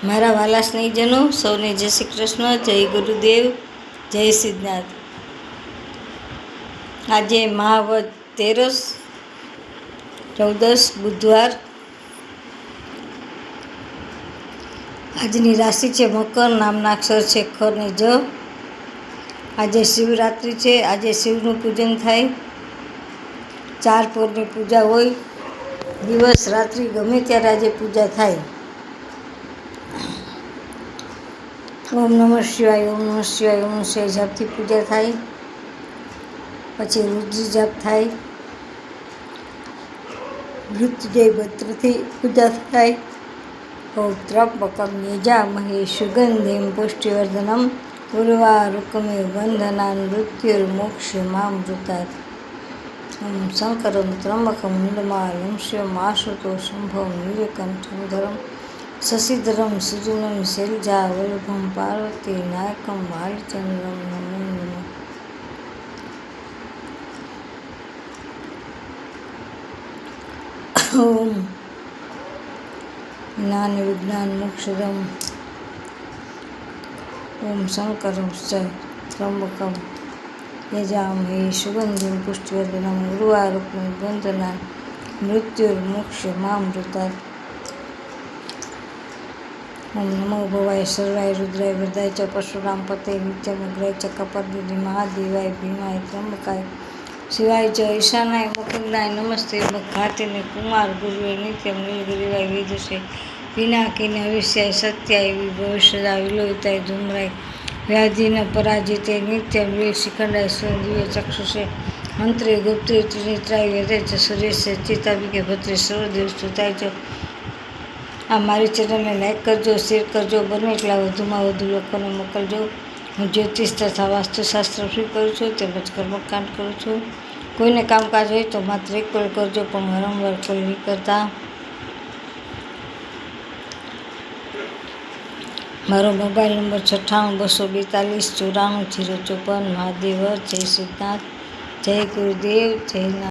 મારા વાલા સ્નેહીજનો સૌને જય શ્રી કૃષ્ણ, જય ગુરુદેવ, જય સિદ્ધનાથ. આજે મહાવદ તેરસ 14 બુધવાર. આજની રાશિ છે મકર, નામના અક્ષર છે ખ ને જ. આજે શિવરાત્રિ છે. આજે શિવનું પૂજન થાય. 4 પોરની પૂજા હોય. દિવસ રાત્રિ ગમે ત્યારે આજે પૂજા થાય. ઓમ નમઃ શિવાય, ઓમ નમઃ શિવાય, ઓમ નમઃ શિવાય જાપથી પૂજા થાય. પછી રુદ્ર જાપ થાય. મૃત્યુંજય મંત્રથી પૂજા થાય. ઓમ ત્ર્યંબકમ યજામહે સુગંધિમ પુષ્ટિવર્ધનમ ઉર્વારુકમિવ બંધનાન મૃત્યુર્મોક્ષમામૃતાत्. ઓમ શંકરમ ત્ર્યંબકમ મૂલમાલમ શિવમ આશુતોષંભવમ નીલકંઠમ ધરમ શશિધરમ સુજનમ શૈલજા વલ્લભમ પાર્વતી નાયકમ ભાલચંદ્રમ નમો નમઃ. ઓમ જ્ઞાન વિજ્ઞાન મોક્ષદમ. ઓમ શંકરમ ત્ર્યંબકમ યજામહે સુગંધિમ પુષ્ટિવર્ધનમ ઉર્વારુકમિવ બંધનાન મૃત્યુર્મોક્ષમામૃતાत्. ઓમ નમો ભવાય સર્વાય રુદ્રાય વરદાય ચ પરશુરામ પતે નિત્યમગ્રાય ચ કપર્દિનિ મહાદેવાય ભીમાય ત્ર્યંબકાય શિવાય ચ ઈશાનાય મુકુંદાય નમસ્તે મઘાતિને કુમાર ગુરુવે નિત્યમ નીલગિરિવાય વેદસે પિનાકીને અવિષ્યાય સત્યાય એવી ભવિષ્યદા વિલોહિતાય ધૂમ્રાય વ્યાધિન પરાજિતે નિત્યમ વીર શિખંડાય સ્વદિવ્ય ચક્ષુષે મંત્રે ગુપ્તે ત્રિનેત્રાય વેદે ચ સૂર્યસે ચિતાબિકે ભદ્રે સર્વદેવ સ્તુતાય ચ. આ મારી ચેનલને લાઈક કરજો, શેર કરજો, બને એટલા વધુમાં વધુ લોકોને મોકલજો. હું જ્યોતિષ તથા વાસ્તુશાસ્ત્ર ફ્રી કરું છું, તેમજ કર્મકાંડ કરું છું. કોઈને કામકાજ હોય તો માત્ર એક કોલ કરજો, પણ વારંવાર કોલ નહીં કરતા. મારો મોબાઈલ નંબર 98 242 94 054. મહાદેવ. જય સિદ્ધનાથ, જય ગુરુદેવ, જય નાથ.